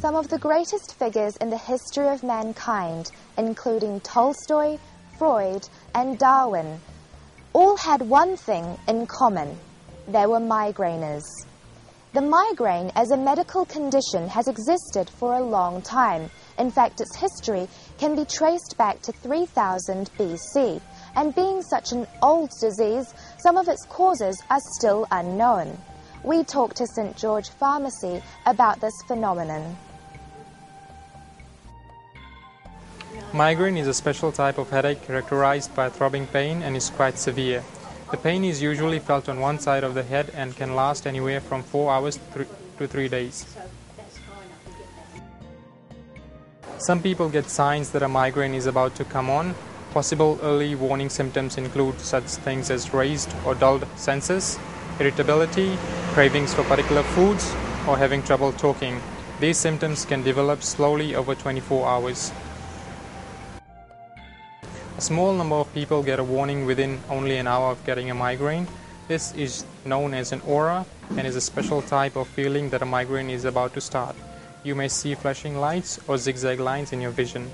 Some of the greatest figures in the history of mankind, including Tolstoy, Freud, and Darwin, all had one thing in common. They were migraineurs. The migraine as a medical condition has existed for a long time. In fact, its history can be traced back to 3000 BC, and being such an old disease, some of its causes are still unknown. We talked to St. George Pharmacy about this phenomenon. Migraine is a special type of headache characterized by throbbing pain and is quite severe. The pain is usually felt on one side of the head and can last anywhere from 4 hours to 3 days. Some people get signs that a migraine is about to come on. Possible early warning symptoms include such things as raised or dulled senses, irritability, cravings for particular foods, or having trouble talking. These symptoms can develop slowly over 24 hours. A small number of people get a warning within only an hour of getting a migraine. This is known as an aura and is a special type of feeling that a migraine is about to start. You may see flashing lights or zigzag lines in your vision.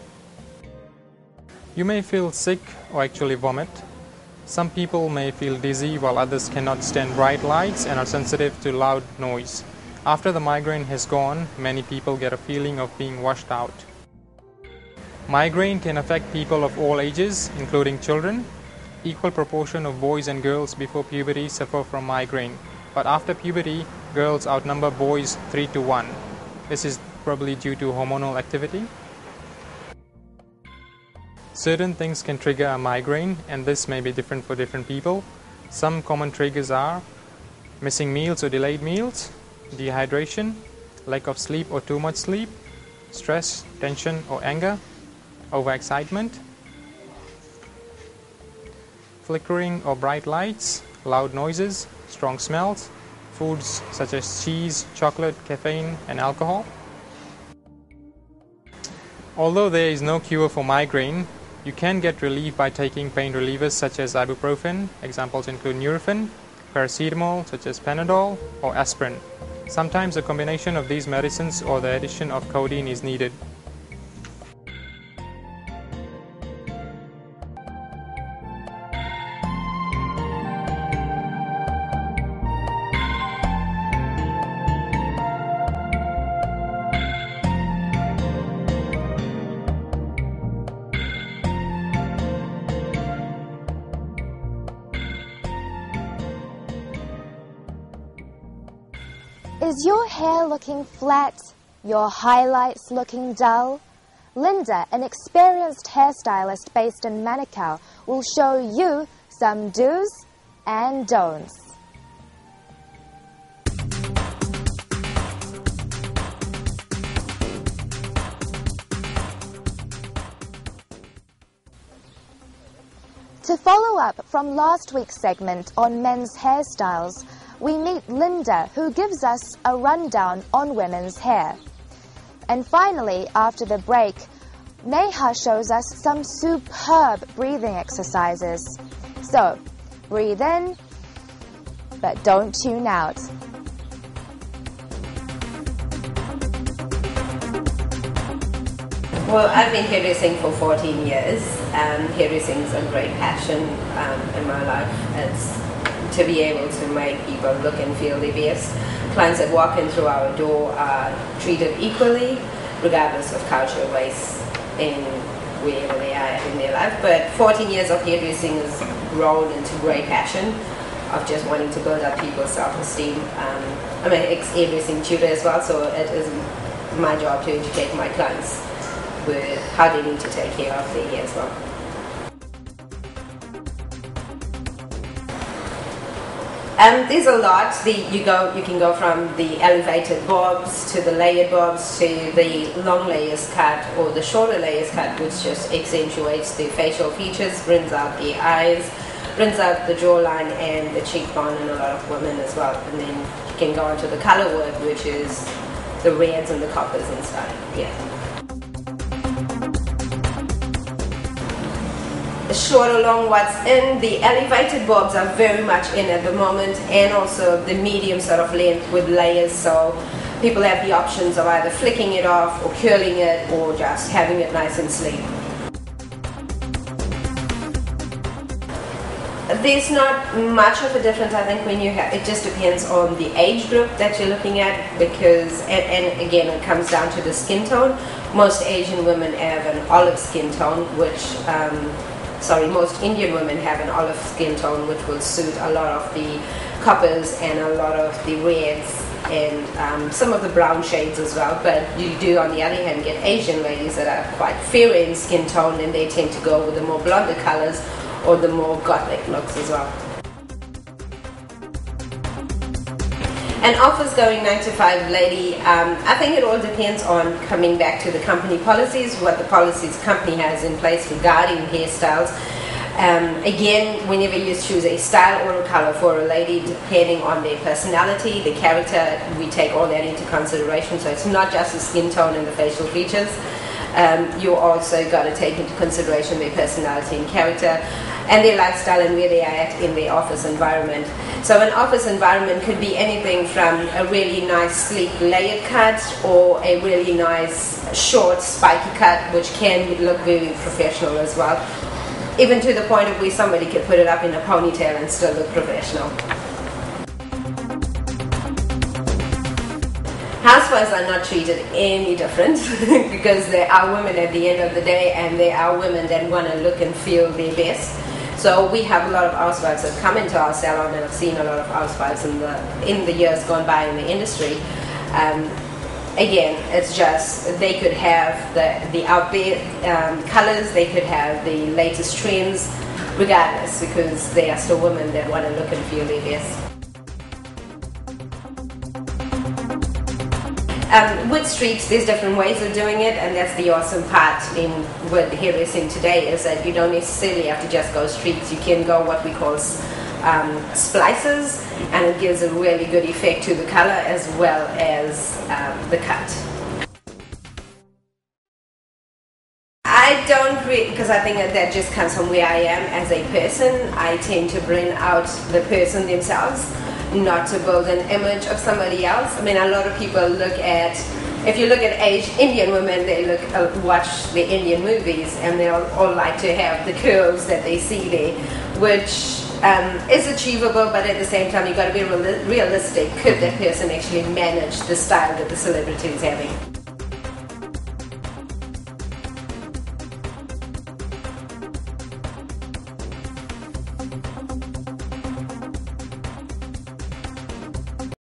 You may feel sick or actually vomit. Some people may feel dizzy while others cannot stand bright lights and are sensitive to loud noise. After the migraine has gone, many people get a feeling of being washed out. Migraine can affect people of all ages, including children. Equal proportion of boys and girls before puberty suffer from migraine, but after puberty, girls outnumber boys 3 to 1. This is probably due to hormonal activity. Certain things can trigger a migraine, and this may be different for different people. Some common triggers are missing meals or delayed meals, dehydration, lack of sleep or too much sleep, stress, tension or anger, overexcitement, flickering or bright lights, loud noises, strong smells, foods such as cheese, chocolate, caffeine, and alcohol. Although there is no cure for migraine, you can get relief by taking pain relievers such as ibuprofen. Examples include Nurofen, paracetamol such as Panadol, or aspirin. Sometimes a combination of these medicines or the addition of codeine is needed. Is your hair looking flat? Your highlights looking dull? Linda, an experienced hairstylist based in Manukau, will show you some do's and don'ts. To follow up from last week's segment on men's hairstyles, we meet Linda, who gives us a rundown on women's hair. And finally, after the break, Neha shows us some superb breathing exercises. So, breathe in, but don't tune out. Well, I've been hairdressing for 14 years, and hairdressing is a great passion in my life. It's to be able to make people look and feel their best. Clients that walk in through our door are treated equally, regardless of culture, race, and wherever they are in their life. But 14 years of hairdressing has grown into great passion of just wanting to build up people's self-esteem. I'm an ex-hairdressing tutor as well, so it is my job to educate my clients with how they need to take care of their hair as well. There's a lot. You can go from the elevated bobs to the layered bobs to the long layers cut or the shorter layers cut, which just accentuates the facial features, brings out the eyes, brings out the jawline and the cheekbone in a lot of women as well. And then you can go into the color work, which is the reds and the coppers and stuff. Yeah. Short or long, what's in the elevated bobs are very much in at the moment, and also the medium sort of length with layers. So people have the options of either flicking it off or curling it or just having it nice and sleek. There's not much of a difference, I think, when you have, it just depends on the age group that you're looking at, because, and again, it comes down to the skin tone. Most Asian women have an olive skin tone, which, most Indian women have an olive skin tone, which will suit a lot of the coppers and a lot of the reds and some of the brown shades as well. But you do, on the other hand, get Asian ladies that are quite fair in skin tone, and they tend to go with the more blonder colors or the more gothic looks as well. An office going 9 to 5 lady, I think it all depends on, coming back to the company policies, what the policies company has in place regarding hairstyles. Again, whenever you choose a style or a color for a lady, depending on their personality, their character, we take all that into consideration. So it's not just the skin tone and the facial features. You also got to take into consideration their personality and character, and their lifestyle and where they are at in their office environment. So an office environment could be anything from a really nice sleek layered cut or a really nice short spiky cut, which can look very professional as well, even to the point of where somebody could put it up in a ponytail and still look professional. Housewives are not treated any different because they are women at the end of the day, and they are women that want to look and feel their best. So we have a lot of housewives that come into our salon, and I've seen a lot of housewives in the years gone by in the industry. Again, it's just they could have the out there colors, they could have the latest trends, regardless, because they are still women that want to look and feel their best. With streaks, there's different ways of doing it, and that's the awesome part in with hairdressing today, is that you don't necessarily have to just go streaks. You can go what we call splices, and it gives a really good effect to the color as well as the cut. I don't really, because I think that just comes from where I am as a person. I tend to bring out the person themselves, not to build an image of somebody else. I mean, a lot of people look at, if you look at Indian women, they watch the Indian movies, and they'll all like to have the curls that they see there, which is achievable, but at the same time, you've got to be realistic. Could that person actually manage the style that the celebrity is having?